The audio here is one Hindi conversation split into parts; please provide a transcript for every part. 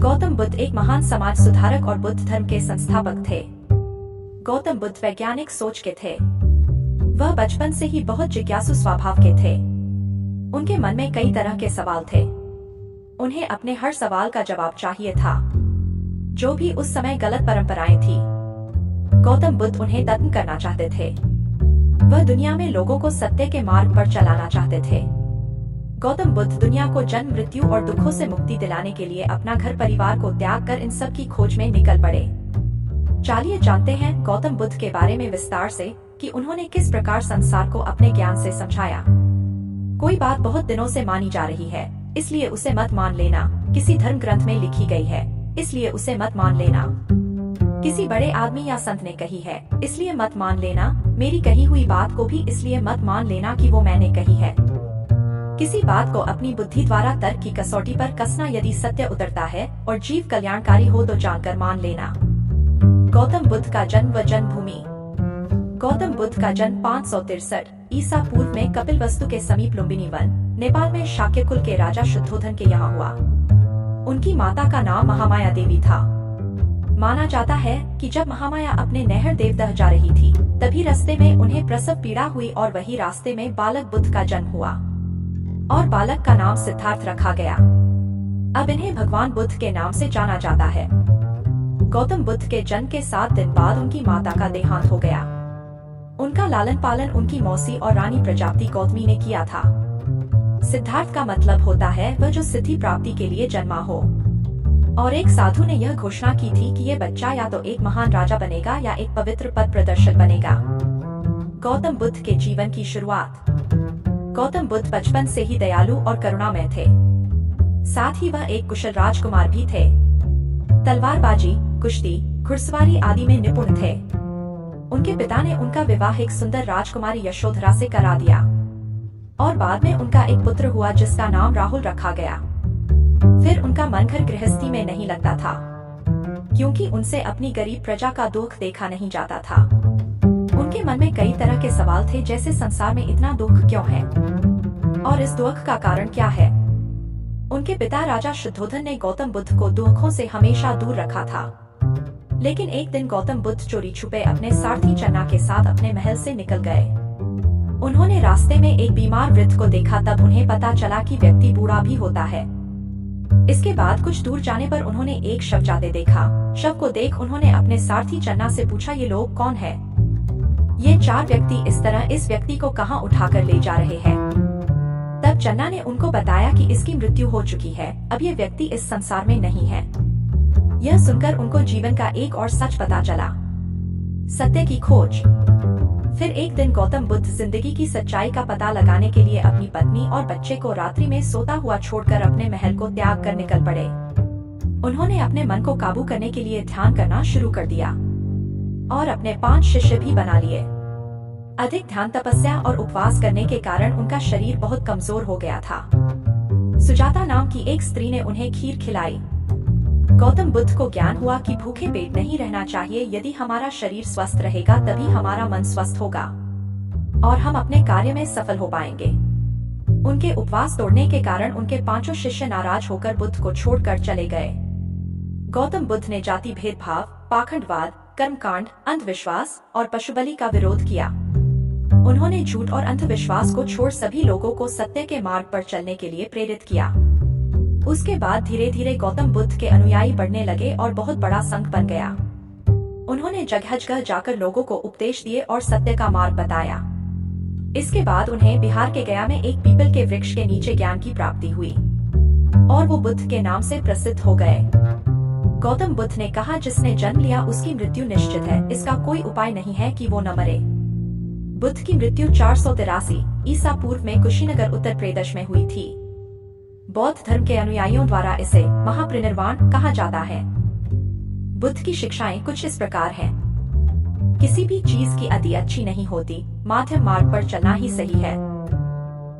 गौतम बुद्ध एक महान समाज सुधारक और बुद्ध धर्म के संस्थापक थे। गौतम बुद्ध वैज्ञानिक सोच के थे। वह बचपन से ही बहुत जिज्ञासु स्वभाव के थे। उनके मन में कई तरह के सवाल थे। उन्हें अपने हर सवाल का जवाब चाहिए था, जो भी उस समय गलत परंपराएं थी। गौतम बुद्ध उन्हें खत्म करना चाहते थे। वह दुनिया में लोगों को सत्य के मार्ग पर चलाना चाहते थे। गौतम बुद्ध दुनिया को जन्म, मृत्यु और दुखों से मुक्ति दिलाने के लिए अपना घर परिवार को त्याग कर इन सब की खोज में निकल पड़े। चलिए जानते हैं गौतम बुद्ध के बारे में विस्तार से कि उन्होंने किस प्रकार संसार को अपने ज्ञान से समझाया। कोई बात बहुत दिनों से मानी जा रही है, इसलिए उसे मत मान लेना। किसी धर्म ग्रंथ में लिखी गई है, इसलिए उसे मत मान लेना। किसी बड़े आदमी या संत ने कही है, इसलिए मत मान लेना। मेरी कही हुई बात को भी इसलिए मत मान लेना कि वो मैंने कही है। किसी बात को अपनी बुद्धि द्वारा तर्क की कसौटी पर कसना यदि सत्य उतरता है और जीव कल्याणकारी हो तो जानकर मान लेना। गौतम बुद्ध का जन्म व जन्मभूमि। गौतम बुद्ध का जन्म 563 ईसा पूर्व में कपिलवस्तु के समीप लुम्बिनी वन, नेपाल में शाक्य कुल के राजा शुद्धोधन के यहाँ हुआ। उनकी माता का नाम महामाया देवी था। माना जाता है कि जब महामाया अपने नहर देवदह जा रही थी, तभी रास्ते में उन्हें प्रसव पीड़ा हुई और वही रास्ते में बालक बुद्ध का जन्म हुआ और बालक का नाम सिद्धार्थ रखा गया। अब इन्हें भगवान बुद्ध के नाम से जाना जाता है। गौतम बुद्ध के जन्म के 7 दिन बाद उनकी माता का देहांत हो गया। उनका लालन पालन उनकी मौसी और रानी प्रजापति गौतमी ने किया था। सिद्धार्थ का मतलब होता है वह जो सिद्धि प्राप्ति के लिए जन्मा हो। और एक साधु ने यह घोषणा की थी कि यह बच्चा या तो एक महान राजा बनेगा या एक पवित्र पद प्रदर्शक बनेगा। गौतम बुद्ध के जीवन की शुरुआत। गौतम बुद्ध बचपन से ही दयालु और करुणामय थे। साथ ही वह एक कुशल राजकुमार भी थे। तलवारबाजी, कुश्ती, घुड़सवारी आदि में निपुण थे। उनके पिता ने उनका विवाह एक सुंदर राजकुमारी यशोधरा से करा दिया और बाद में उनका एक पुत्र हुआ जिसका नाम राहुल रखा गया। फिर उनका मन घर गृहस्थी में नहीं लगता था, क्योंकि उनसे अपनी गरीब प्रजा का दुख देखा नहीं जाता था। उनके मन में कई तरह के सवाल थे, जैसे संसार में इतना दुख क्यों है और इस दुख का कारण क्या है। उनके पिता राजा शुद्धोधन ने गौतम बुद्ध को दुखों से हमेशा दूर रखा था। लेकिन एक दिन गौतम बुद्ध चोरी छुपे अपने सारथी चन्ना के साथ अपने महल से निकल गए। उन्होंने रास्ते में एक बीमार वृद्ध को देखा, तब उन्हें पता चला कि व्यक्ति बूढ़ा भी होता है। इसके बाद कुछ दूर जाने पर उन्होंने एक शव जाते देखा। शव को देख उन्होंने अपने सारथी चन्ना से पूछा, ये लोग कौन है? ये 4 व्यक्ति इस तरह इस व्यक्ति को कहाँ उठाकर ले जा रहे हैं? तब चन्ना ने उनको बताया कि इसकी मृत्यु हो चुकी है, अब ये व्यक्ति इस संसार में नहीं है। यह सुनकर उनको जीवन का एक और सच पता चला, सत्य की खोज। फिर एक दिन गौतम बुद्ध जिंदगी की सच्चाई का पता लगाने के लिए अपनी पत्नी और बच्चे को रात्रि में सोता हुआ छोड़कर अपने महल को त्याग कर निकल पड़े। उन्होंने अपने मन को काबू करने के लिए ध्यान करना शुरू कर दिया और अपने 5 शिष्य भी बना लिए। अधिक ध्यान, तपस्या और उपवास करने के कारण उनका शरीर बहुत कमजोर हो गया था। सुजाता नाम की एक स्त्री ने उन्हें खीर खिलाई। गौतम बुद्ध को ज्ञान हुआ कि भूखे पेट नहीं रहना चाहिए। यदि हमारा शरीर स्वस्थ रहेगा तभी हमारा मन स्वस्थ होगा और हम अपने कार्य में सफल हो पाएंगे। उनके उपवास तोड़ने के कारण उनके 5 शिष्य नाराज होकर बुद्ध को छोड़कर चले गए। गौतम बुद्ध ने जाति भेदभाव, पाखंडवाद, कर्मकांड, अंधविश्वास और पशुबलि का विरोध किया। उन्होंने झूठ और अंधविश्वास को छोड़ सभी लोगों को सत्य के मार्ग पर चलने के लिए प्रेरित किया। उसके बाद धीरे धीरे गौतम बुद्ध के अनुयायी बढ़ने लगे और बहुत बड़ा संघ बन गया। उन्होंने जगह जगह जाकर लोगों को उपदेश दिए और सत्य का मार्ग बताया। इसके बाद उन्हें बिहार के गया में एक पीपल के वृक्ष के नीचे ज्ञान की प्राप्ति हुई और वो बुद्ध के नाम से प्रसिद्ध हो गए। गौतम बुद्ध ने कहा, जिसने जन्म लिया उसकी मृत्यु निश्चित है, इसका कोई उपाय नहीं है कि वो न मरे। बुद्ध की मृत्यु 483 ईसा पूर्व में कुशीनगर उत्तर प्रदेश में हुई थी। बौद्ध धर्म के अनुयायियों द्वारा इसे महापरिनिर्वाण कहा जाता है। बुद्ध की शिक्षाएं कुछ इस प्रकार हैं। किसी भी चीज की अति अच्छी नहीं होती, माध्यम मार्ग पर चलना ही सही है।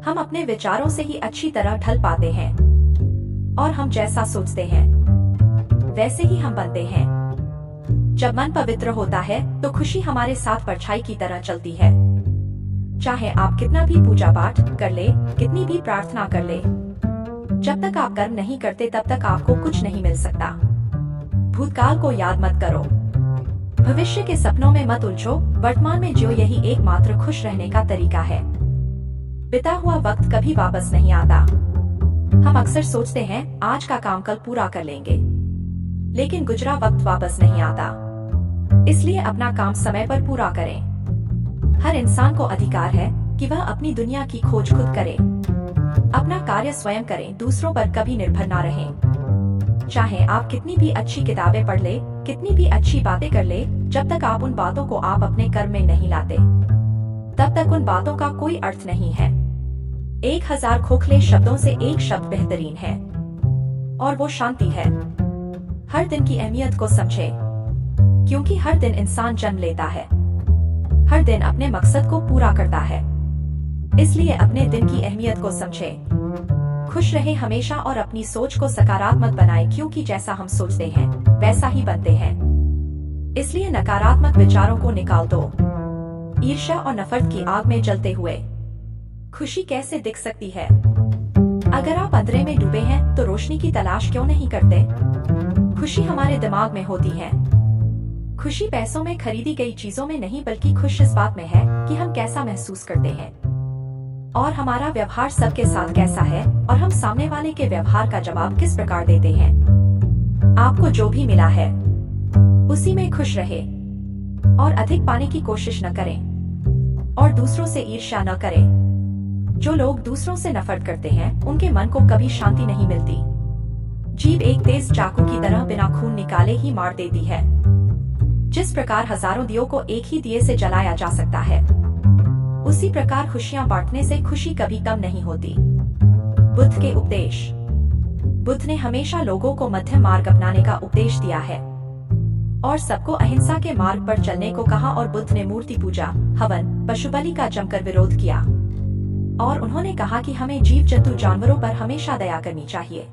हम अपने विचारों से ही अच्छी तरह ढल पाते हैं और हम जैसा सोचते हैं वैसे ही हम बनते हैं। जब मन पवित्र होता है तो खुशी हमारे साथ परछाई की तरह चलती है। चाहे आप कितना भी पूजा पाठ कर ले, कितनी भी प्रार्थना कर ले, जब तक आप कर्म नहीं करते तब तक आपको कुछ नहीं मिल सकता। भूतकाल को याद मत करो, भविष्य के सपनों में मत उलझो, वर्तमान में जियो, यही एकमात्र खुश रहने का तरीका है। बिता हुआ वक्त कभी वापस नहीं आता। हम अक्सर सोचते हैं आज का काम कल पूरा कर लेंगे, लेकिन गुजरा वक्त वापस नहीं आता। इसलिए अपना काम समय पर पूरा करें। हर इंसान को अधिकार है कि वह अपनी दुनिया की खोज खुद करे, अपना कार्य स्वयं करें, दूसरों पर कभी निर्भर ना रहें। चाहे आप कितनी भी अच्छी किताबें पढ़ ले, कितनी भी अच्छी बातें कर ले, जब तक आप उन बातों को आप अपने कर्म में नहीं लाते, तब तक उन बातों का कोई अर्थ नहीं है। 1000 खोखले शब्दों से एक शब्द बेहतरीन है, और वो शांति है। हर दिन की अहमियत को समझे, क्योंकि हर दिन इंसान जन्म लेता है, हर दिन अपने मकसद को पूरा करता है। इसलिए अपने दिन की अहमियत को समझे, खुश रहे हमेशा और अपनी सोच को सकारात्मक बनाए, क्योंकि जैसा हम सोचते हैं वैसा ही बनते हैं। इसलिए नकारात्मक विचारों को निकाल दो। ईर्ष्या और नफरत की आग में जलते हुए खुशी कैसे दिख सकती है? अगर आप अंधेरे में डूबे हैं तो रोशनी की तलाश क्यों नहीं करते? खुशी हमारे दिमाग में होती है। खुशी पैसों में खरीदी गई चीजों में नहीं, बल्कि खुश इस बात में है कि हम कैसा महसूस करते हैं और हमारा व्यवहार सबके साथ कैसा है, और हम सामने वाले के व्यवहार का जवाब किस प्रकार देते हैं। आपको जो भी मिला है उसी में खुश रहे और अधिक पाने की कोशिश न करें और दूसरों से ईर्ष्या न करें। जो लोग दूसरों से नफरत करते हैं उनके मन को कभी शांति नहीं मिलती। जीभ एक तेज चाकू की तरह बिना खून निकाले ही मार देती है। जिस प्रकार हजारों दियों को एक ही दिए से जलाया जा सकता है, उसी प्रकार खुशियां बांटने से खुशी कभी कम नहीं होती। बुद्ध के उपदेश। बुद्ध ने हमेशा लोगों को मध्यम मार्ग अपनाने का उपदेश दिया है और सबको अहिंसा के मार्ग पर चलने को कहा, और बुद्ध ने मूर्ति पूजा, हवन, पशु बलि का जमकर विरोध किया और उन्होंने कहा कि हमें जीव जंतु जानवरों पर हमेशा दया करनी चाहिए।